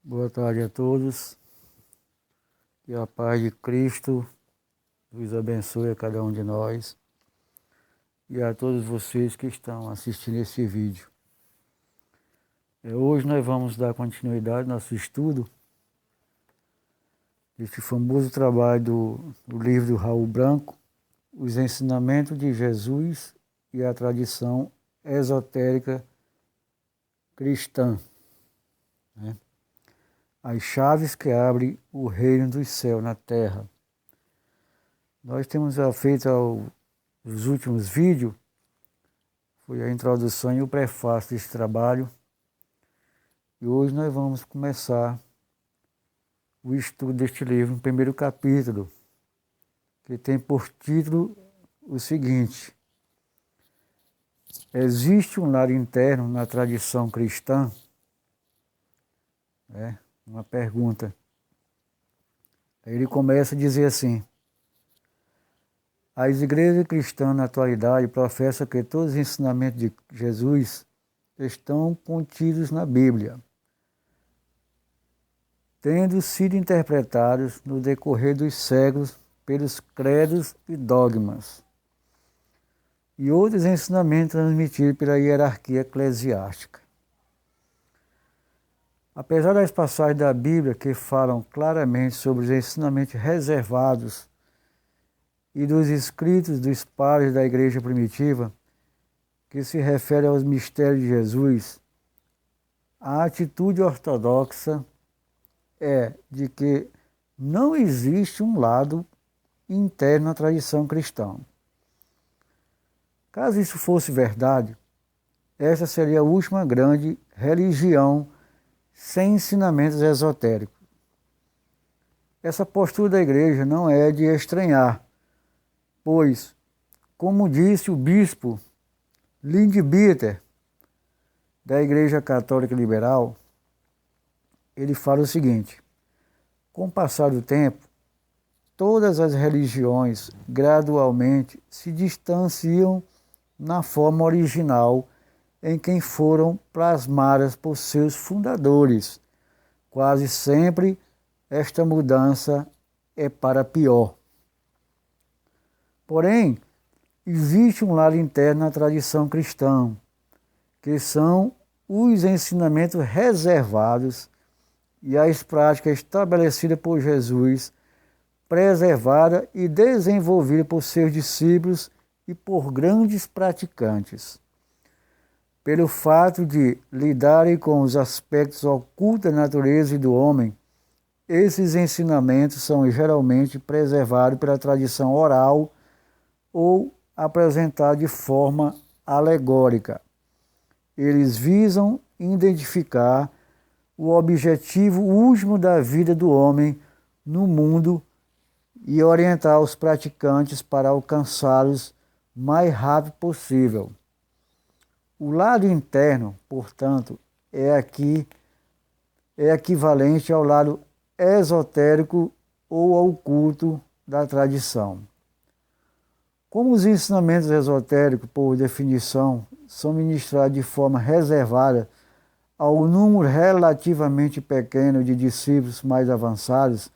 Boa tarde a todos. Que a paz de Cristo nos abençoe a cada um de nós e a todos vocês que estão assistindo esse vídeo. Hoje nós vamos dar continuidade ao nosso estudo desse famoso trabalho do livro do Raul Branco, Os Ensinamentos de Jesus e a Tradição Esotérica Cristã, né? As chaves que abrem o reino dos céus na terra. Nós temos feito os últimos vídeos, foi a introdução e o prefácio desse trabalho. E hoje nós vamos começar o estudo deste livro, no primeiro capítulo, que tem por título o seguinte: existe um lar interno na tradição cristã? Uma pergunta. Aí ele começa a dizer assim: as igrejas cristãs na atualidade professam que todos os ensinamentos de Jesus estão contidos na Bíblia, tendo sido interpretados no decorrer dos séculos pelos credos e dogmas, e outros ensinamentos transmitidos pela hierarquia eclesiástica. Apesar das passagens da Bíblia que falam claramente sobre os ensinamentos reservados e dos escritos dos padres da igreja primitiva, que se refere aos mistérios de Jesus, a atitude ortodoxa é de que não existe um lado interno na tradição cristã. Caso isso fosse verdade, essa seria a última grande religião sem ensinamentos esotéricos. Essa postura da igreja não é de estranhar, pois, como disse o bispo Leadbeater, da Igreja Católica Liberal, ele fala o seguinte: com o passar do tempo, todas as religiões gradualmente se distanciam na forma original em que foram plasmadas por seus fundadores. Quase sempre esta mudança é para pior. Porém, existe um lado interno na tradição cristã, que são os ensinamentos reservados e as práticas estabelecidas por Jesus, preservadas e desenvolvidas por seus discípulos e por grandes praticantes. Pelo fato de lidarem com os aspectos ocultos da natureza e do homem, esses ensinamentos são geralmente preservados pela tradição oral ou apresentados de forma alegórica. Eles visam identificar o objetivo último da vida do homem no mundo e orientar os praticantes para alcançá-los o mais rápido possível. O lado interno, portanto, é equivalente ao lado esotérico ou oculto da tradição. Como os ensinamentos esotéricos, por definição, são ministrados de forma reservada ao número relativamente pequeno de discípulos mais avançados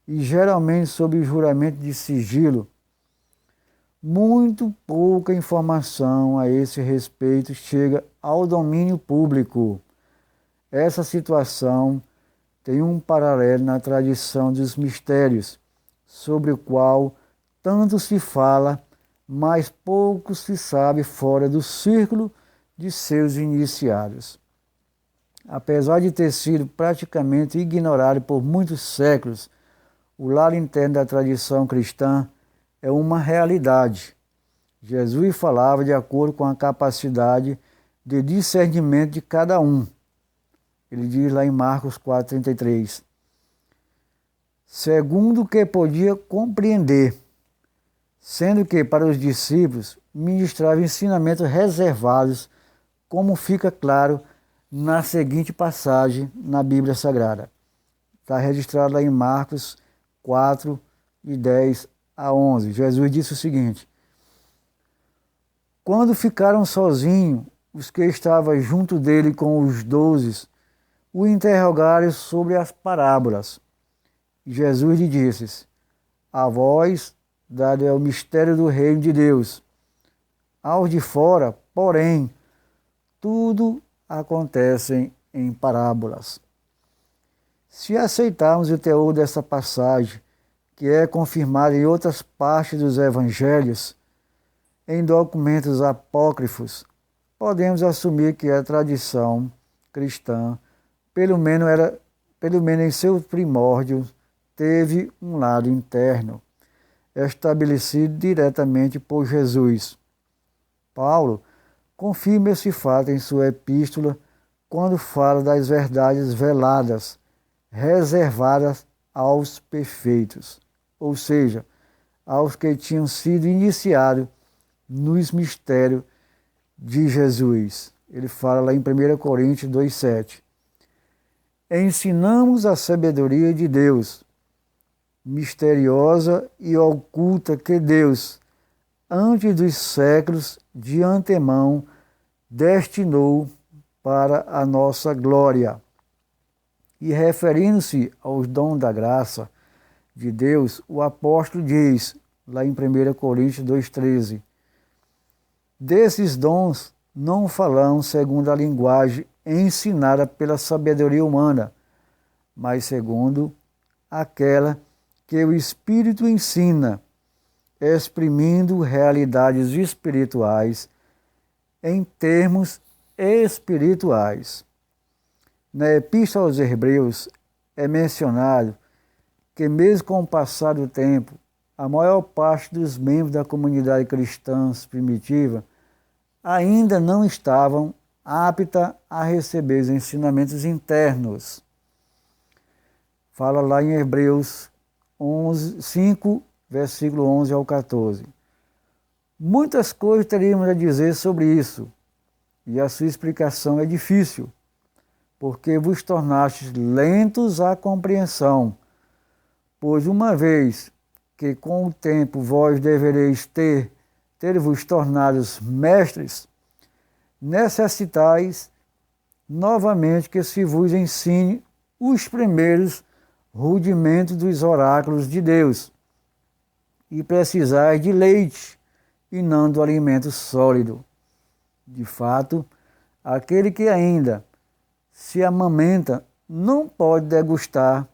e geralmente sob juramento de sigilo, muito pouca informação a esse respeito chega ao domínio público. Essa situação tem um paralelo na tradição dos mistérios, sobre o qual tanto se fala, mas pouco se sabe fora do círculo de seus iniciados. Apesar de ter sido praticamente ignorado por muitos séculos, o lado interno da tradição cristã é uma realidade. Jesus falava de acordo com a capacidade de discernimento de cada um. Ele diz lá em Marcos 4,33. Segundo o que podia compreender, sendo que para os discípulos ministrava ensinamentos reservados, como fica claro na seguinte passagem na Bíblia Sagrada. Está registrado lá em Marcos 4, de 10 a 11. Jesus disse o seguinte: quando ficaram sozinhos, os que estavam junto dele com os 12, o interrogaram sobre as parábolas. E Jesus lhe disse: a vós dado é o mistério do reino de Deus. Aos de fora, porém, tudo acontece em parábolas. Se aceitarmos o teor dessa passagem, que é confirmada em outras partes dos evangelhos, em documentos apócrifos, podemos assumir que a tradição cristã, pelo menos em seu primórdio, teve um lado interno, estabelecido diretamente por Jesus. Paulo confirma esse fato em sua epístola quando fala das verdades veladas, reservadas aos perfeitos, ou seja, aos que tinham sido iniciados nos mistérios de Jesus. Ele fala lá em 1 Coríntios 2,7. Ensinamos a sabedoria de Deus, misteriosa e oculta, que Deus, antes dos séculos, de antemão, destinou para a nossa glória. E referindo-se aos dons da graça de Deus, o apóstolo diz, lá em 1 Coríntios 2,13, desses dons não falamos segundo a linguagem ensinada pela sabedoria humana, mas segundo aquela que o Espírito ensina, exprimindo realidades espirituais em termos espirituais. Na Epístola aos Hebreus é mencionado que, mesmo com o passar do tempo, a maior parte dos membros da comunidade cristã primitiva ainda não estavam apta a receber os ensinamentos internos. Fala lá em Hebreus 5, versículo 11 ao 14. Muitas coisas teríamos a dizer sobre isso, e a sua explicação é difícil, porque vos tornastes lentos à compreensão, pois uma vez que com o tempo vós devereis ter-vos tornados mestres, necessitais novamente que se vos ensine os primeiros rudimentos dos oráculos de Deus, e precisais de leite, e não do alimento sólido. De fato, aquele que ainda se amamenta não pode degustar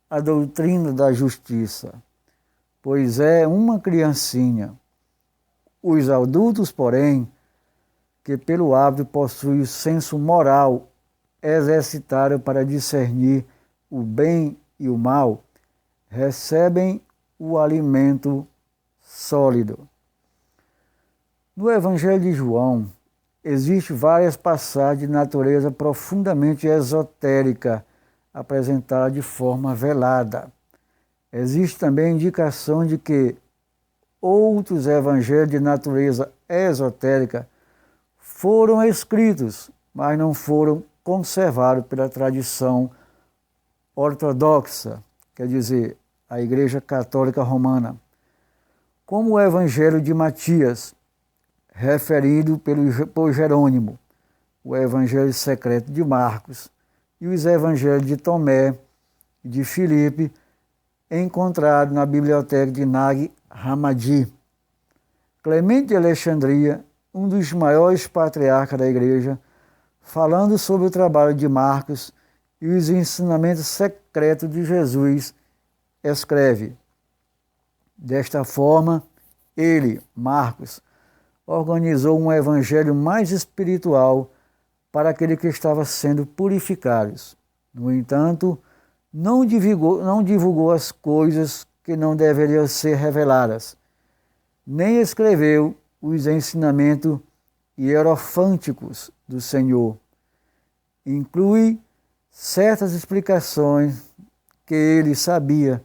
a doutrina da justiça, pois é uma criancinha. Os adultos, porém, que pelo hábito possuem o senso moral exercitado para discernir o bem e o mal, recebem o alimento sólido. No Evangelho de João, existem várias passagens de natureza profundamente esotérica, apresentadas de forma velada. Existe também indicação de que outros evangelhos de natureza esotérica foram escritos, mas não foram conservados pela tradição ortodoxa, quer dizer, a Igreja Católica Romana, como o Evangelho de Matias, referido por Jerônimo, o Evangelho secreto de Marcos e os Evangelhos de Tomé e de Filipe, encontrado na biblioteca de Nag Hammadi. Clemente de Alexandria, um dos maiores patriarcas da Igreja, falando sobre o trabalho de Marcos e os ensinamentos secretos de Jesus, escreve: desta forma, ele, Marcos, organizou um evangelho mais espiritual para aquele que estava sendo purificados. No entanto, não divulgou as coisas que não deveriam ser reveladas, nem escreveu os ensinamentos hierofânticos do Senhor. Inclui certas explicações que ele sabia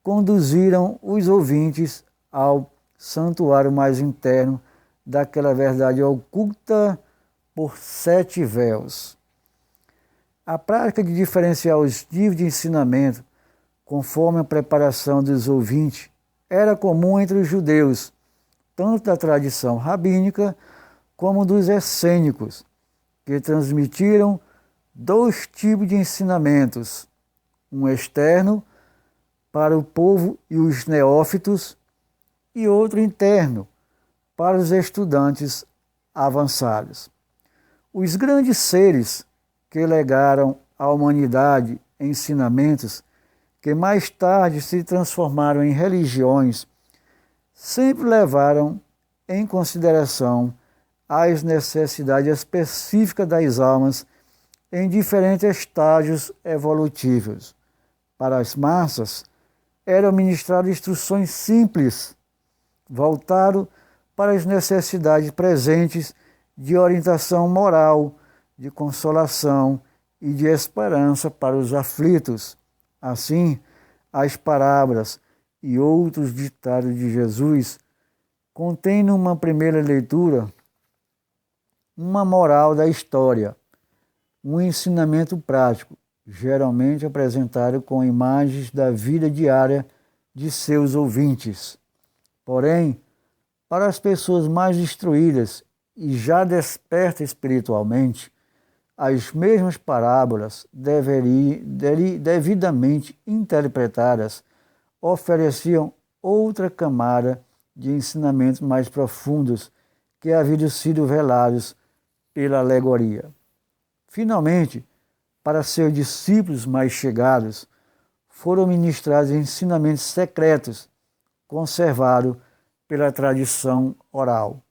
conduziram os ouvintes ao santuário mais interno daquela verdade oculta por 7 véus. A prática de diferenciar os níveis de ensinamento conforme a preparação dos ouvintes era comum entre os judeus, tanto da tradição rabínica como dos essênicos, que transmitiram dois tipos de ensinamentos: um externo para o povo e os neófitos e outro interno para os estudantes avançados. Os grandes seres que legaram à humanidade ensinamentos que mais tarde se transformaram em religiões sempre levaram em consideração as necessidades específicas das almas em diferentes estágios evolutivos. Para as massas, eram ministradas instruções simples, voltadas para as necessidades presentes de orientação moral, de consolação e de esperança para os aflitos. Assim, as parábolas e outros ditados de Jesus contêm numa primeira leitura uma moral da história, um ensinamento prático, geralmente apresentado com imagens da vida diária de seus ouvintes. Porém, para as pessoas mais instruídas e já despertas espiritualmente, as mesmas parábolas, devidamente interpretadas, ofereciam outra camada de ensinamentos mais profundos que haviam sido velados pela alegoria. Finalmente, para seus discípulos mais chegados, foram ministrados ensinamentos secretos, conservados pela tradição oral,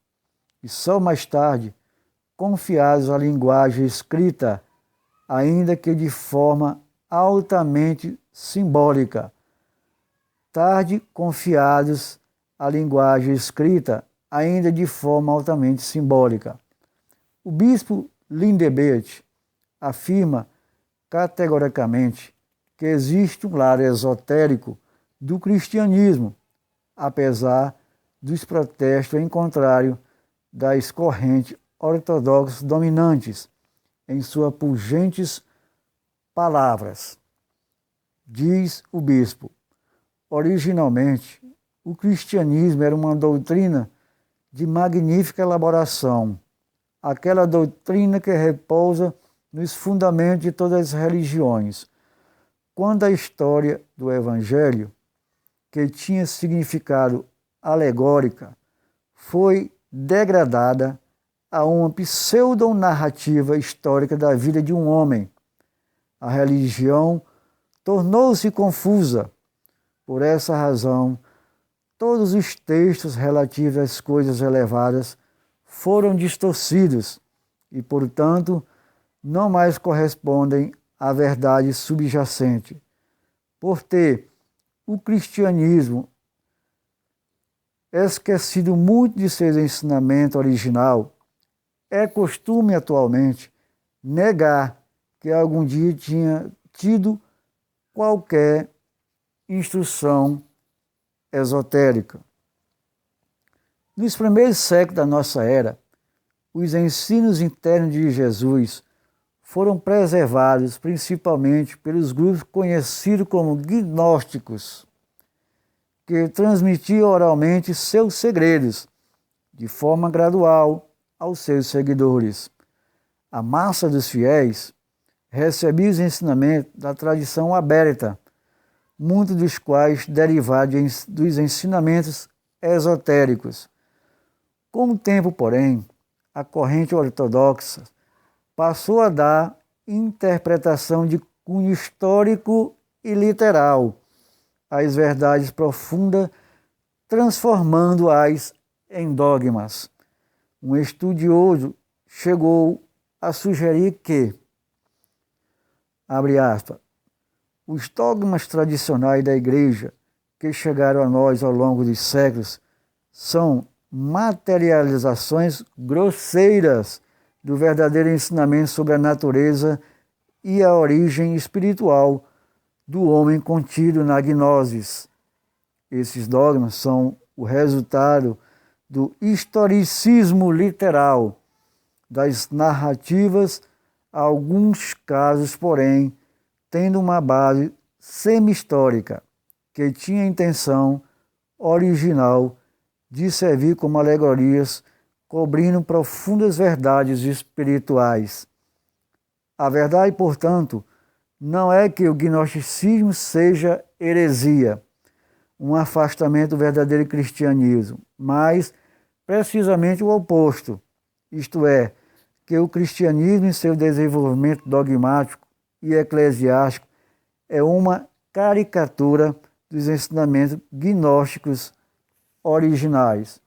e só mais tarde confiados à linguagem escrita, ainda que de forma altamente simbólica. Tarde confiados à linguagem escrita, ainda de forma altamente simbólica. O bispo Lindebeat afirma categoricamente que existe um lado esotérico do cristianismo, apesar dos protestos em contrário das correntes ortodoxas dominantes em suas pungentes palavras. Diz o bispo: originalmente, o cristianismo era uma doutrina de magnífica elaboração, aquela doutrina que repousa nos fundamentos de todas as religiões. Quando a história do Evangelho, que tinha significado alegórica, foi degradada a uma pseudonarrativa histórica da vida de um homem, a religião tornou-se confusa. Por essa razão, todos os textos relativos às coisas elevadas foram distorcidos e, portanto, não mais correspondem à verdade subjacente. Por ter o cristianismo esquecido muito de seu ensinamento original, é costume atualmente negar que algum dia tinha tido qualquer instrução esotérica. Nos primeiros séculos da nossa era, os ensinos internos de Jesus foram preservados principalmente pelos grupos conhecidos como gnósticos, que transmitiam oralmente seus segredos, de forma gradual, aos seus seguidores. A massa dos fiéis recebia os ensinamentos da tradição aberta, muitos dos quais derivados dos ensinamentos esotéricos. Com o tempo, porém, a corrente ortodoxa passou a dar interpretação de cunho histórico e literal às verdades profundas, transformando-as em dogmas. Um estudioso chegou a sugerir que, abre aspas, os dogmas tradicionais da Igreja que chegaram a nós ao longo dos séculos são materializações grosseiras do verdadeiro ensinamento sobre a natureza e a origem espiritual do homem contido na gnosis. Esses dogmas são o resultado do historicismo literal, das narrativas, alguns casos, porém, tendo uma base semi-histórica, que tinha a intenção original de servir como alegorias, cobrindo profundas verdades espirituais. A verdade, portanto, não é que o gnosticismo seja heresia, um afastamento do verdadeiro cristianismo, mas precisamente o oposto, isto é, que o cristianismo em seu desenvolvimento dogmático e eclesiástico é uma caricatura dos ensinamentos gnósticos originais.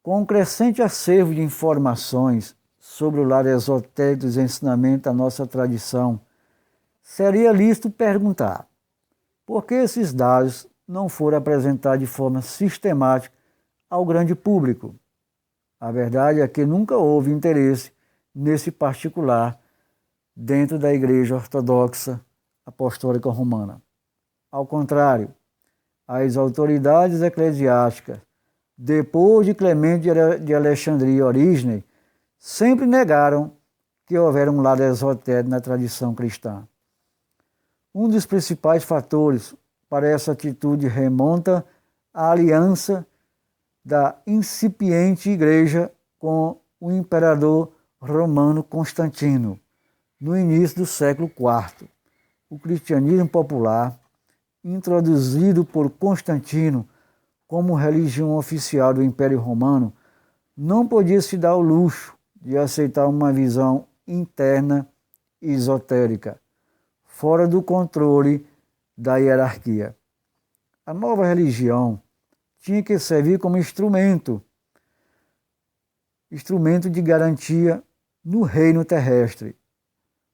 Com um crescente acervo de informações sobre o lado esotérico dos ensinamentos da nossa tradição, seria lícito perguntar por que esses dados não foram apresentados de forma sistemática ao grande público. A verdade é que nunca houve interesse nesse particular dentro da Igreja Ortodoxa Apostólica Romana. Ao contrário, as autoridades eclesiásticas, depois de Clemente de Alexandria e Orígenes, sempre negaram que houvera um lado esotérico na tradição cristã. Um dos principais fatores para essa atitude remonta à aliança da incipiente igreja com o imperador romano Constantino, no início do século IV. O cristianismo popular, introduzido por Constantino como religião oficial do Império Romano, não podia se dar ao luxo de aceitar uma visão interna e esotérica, fora do controle da hierarquia. A nova religião tinha que servir como instrumento de garantia no reino terrestre.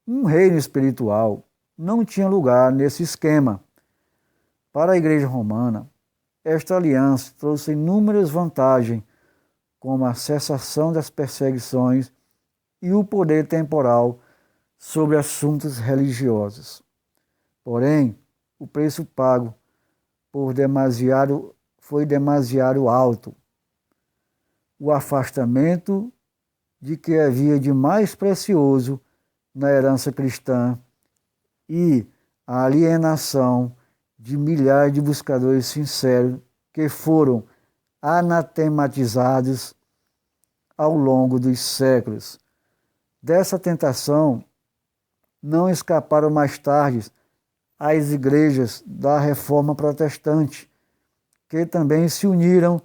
Um reino espiritual não tinha lugar nesse esquema. Para a Igreja Romana, esta aliança trouxe inúmeras vantagens, como a cessação das perseguições e o poder temporal sobre assuntos religiosos. Porém, o preço pago foi demasiado alto. O afastamento de que havia de mais precioso na herança cristã e a alienação de milhares de buscadores sinceros que foram anatematizados ao longo dos séculos. Dessa tentação não escaparam mais tarde as igrejas da Reforma Protestante, que também se uniram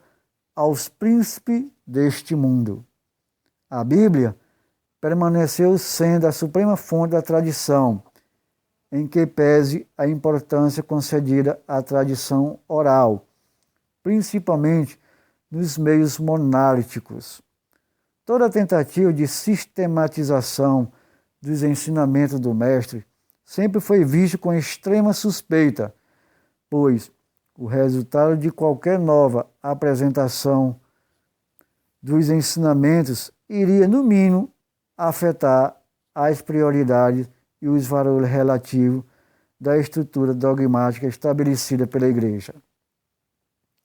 aos príncipes deste mundo. A Bíblia permaneceu sendo a suprema fonte da tradição, em que pese a importância concedida à tradição oral, principalmente nos meios monárquicos. Toda tentativa de sistematização dos ensinamentos do Mestre sempre foi vista com extrema suspeita, pois o resultado de qualquer nova apresentação dos ensinamentos iria, no mínimo, afetar as prioridades e os valores relativos da estrutura dogmática estabelecida pela Igreja.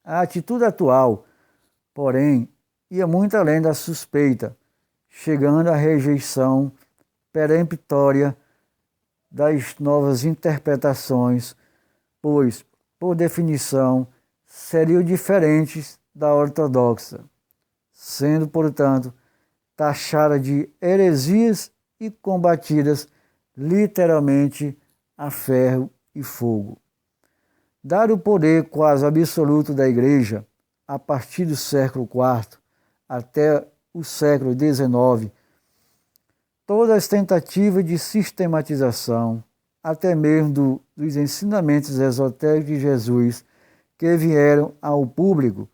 A atitude atual, porém, ia muito além da suspeita, chegando à rejeição peremptória das novas interpretações, pois, por definição, seriam diferentes da ortodoxa, sendo, portanto, taxadas de heresias e combatidas literalmente a ferro e fogo. Dado o poder quase absoluto da Igreja, a partir do século IV até o século XIX, todas as tentativas de sistematização, até mesmo dos ensinamentos esotéricos de Jesus que vieram ao público,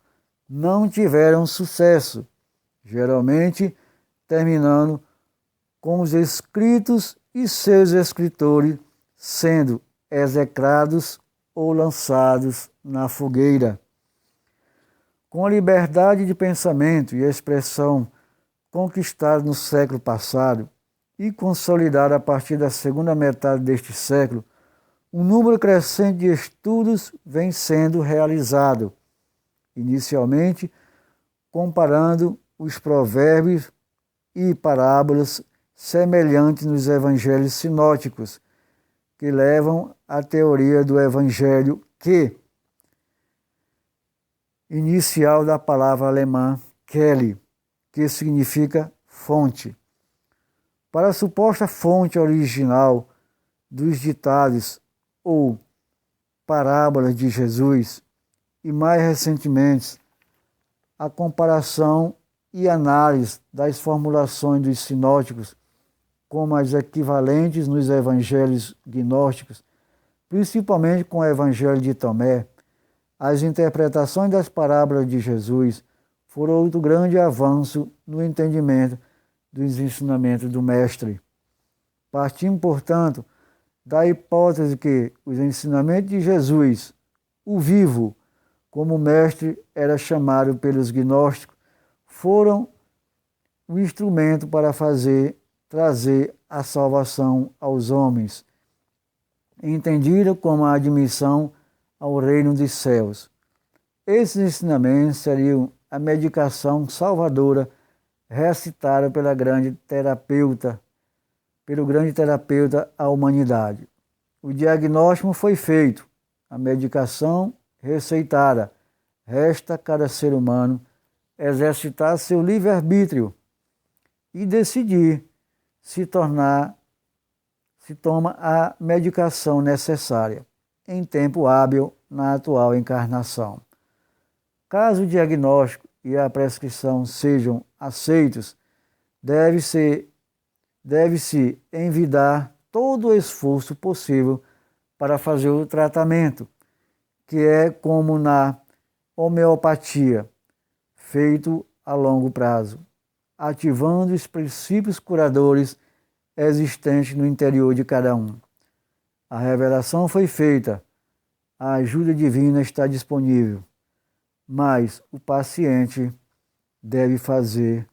não tiveram sucesso, geralmente terminando com os escritos e seus escritores sendo execrados ou lançados na fogueira. Com a liberdade de pensamento e expressão conquistada no século passado e consolidada a partir da segunda metade deste século, um número crescente de estudos vem sendo realizado, inicialmente comparando os provérbios e parábolas semelhantes nos evangelhos sinóticos, que levam à teoria do evangelho que, inicial da palavra alemã Quelle, que significa fonte. Para a suposta fonte original dos ditados ou parábolas de Jesus, e mais recentemente, a comparação e análise das formulações dos sinóticos como as equivalentes nos evangelhos gnósticos, principalmente com o evangelho de Tomé, as interpretações das parábolas de Jesus foram outro grande avanço no entendimento dos ensinamentos do Mestre. Partindo, portanto, da hipótese que os ensinamentos de Jesus, o vivo, como o Mestre era chamado pelos gnósticos, foram o instrumento para trazer a salvação aos homens, entendida como a admissão ao reino dos céus. Esses ensinamentos seriam a medicação salvadora recitada pelo grande terapeuta à humanidade. O diagnóstico foi feito, a medicação receitada. Resta a cada ser humano exercitar seu livre-arbítrio e decidir se toma a medicação necessária em tempo hábil na atual encarnação. Caso o diagnóstico e a prescrição sejam aceitos, deve-se envidar todo o esforço possível para fazer o tratamento, que é como na homeopatia, feito a longo prazo, ativando os princípios curadores existentes no interior de cada um. A revelação foi feita, a ajuda divina está disponível, mas o paciente deve fazer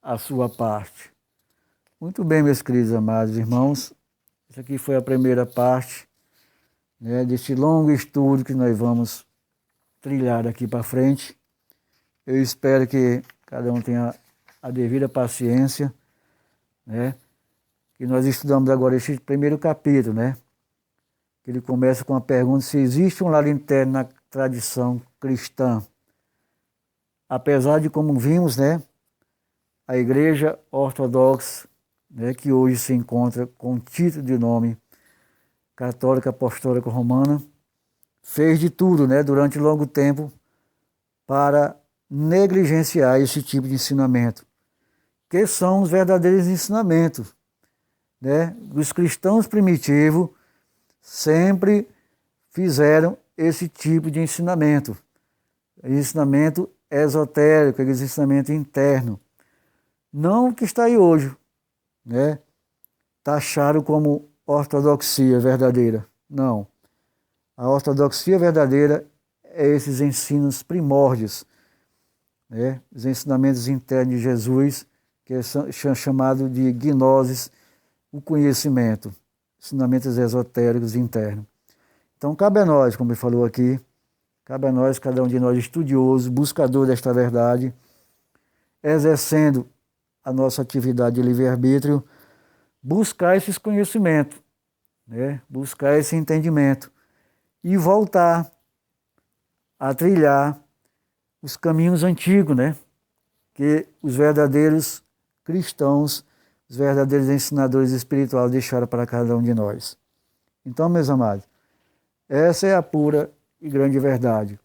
a sua parte. Muito bem, meus queridos amados irmãos, essa aqui foi a primeira parte, deste longo estudo que nós vamos trilhar daqui para frente. Eu espero que cada um tenha a devida paciência, que nós estudamos agora este primeiro capítulo, que ele começa com a pergunta se existe um lado interno na tradição cristã. Apesar de, como vimos, a Igreja Ortodoxa, que hoje se encontra com o título de nome Católica Apostólica Romana, fez de tudo, durante longo tempo para negligenciar esse tipo de ensinamento, que são os verdadeiros ensinamentos. Os cristãos primitivos sempre fizeram esse tipo de ensinamento esotérico, esse ensinamento interno. Não o que está aí hoje, taxado como ortodoxia verdadeira. Não. A ortodoxia verdadeira é esses ensinos primórdios, os ensinamentos internos de Jesus, que é chamado de gnoses, o conhecimento, ensinamentos esotéricos internos. Então, cabe a nós, como ele falou aqui, cabe a nós, cada um de nós estudioso, buscador desta verdade, exercendo a nossa atividade de livre-arbítrio, buscar esses conhecimentos, buscar esse entendimento e voltar a trilhar os caminhos antigos, que os verdadeiros cristãos, os verdadeiros ensinadores espirituais deixaram para cada um de nós. Então, meus amados, essa é a pura e grande verdade.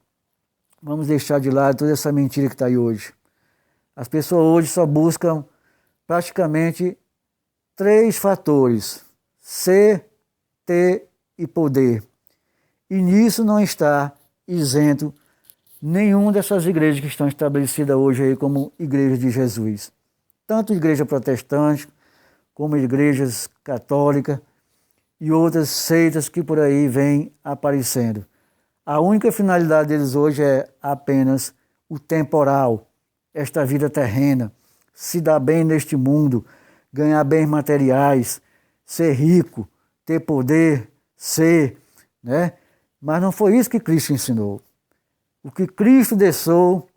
Vamos deixar de lado toda essa mentira que está aí hoje. As pessoas hoje só buscam praticamente 3 fatores: ser, ter e poder. E nisso não está isento nenhuma dessas igrejas que estão estabelecidas hoje aí como igrejas de Jesus. Tanto igreja protestante, como igrejas católicas e outras seitas que por aí vêm aparecendo. A única finalidade deles hoje é apenas o temporal, esta vida terrena, se dar bem neste mundo, ganhar bens materiais, ser rico, ter poder, Mas não foi isso que Cristo ensinou. O que Cristo deixou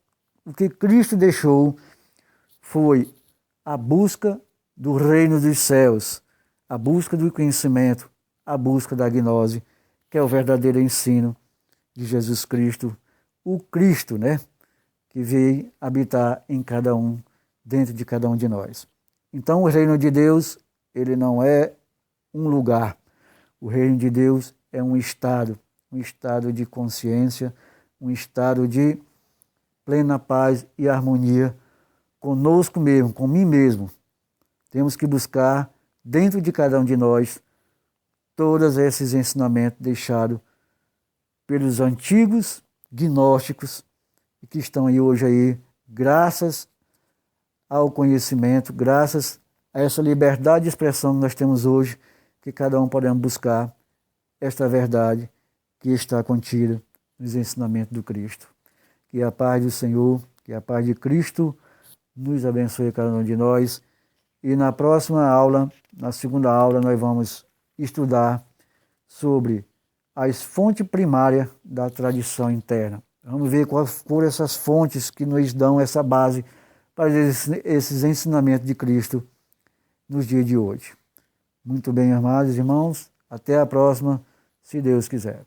foi a busca do reino dos céus, a busca do conhecimento, a busca da gnose, que é o verdadeiro ensino de Jesus Cristo, o Cristo, que veio habitar em cada um, dentro de cada um de nós. Então o reino de Deus, ele não é um lugar. O reino de Deus é um estado de consciência, um estado de plena paz e harmonia conosco mesmo, com mim mesmo. Temos que buscar dentro de cada um de nós todos esses ensinamentos deixados pelos antigos gnósticos que estão aí hoje aí, graças ao conhecimento, graças a essa liberdade de expressão que nós temos hoje, que cada um podemos buscar esta verdade que está contida nos ensinamentos do Cristo. Que a paz do Senhor, que a paz de Cristo nos abençoe cada um de nós. E na próxima aula, na segunda aula, nós vamos estudar sobre as fontes primárias da tradição interna. Vamos ver quais foram essas fontes que nos dão essa base para esses ensinamentos de Cristo nos dias de hoje. Muito bem, amados irmãos. Até a próxima, se Deus quiser.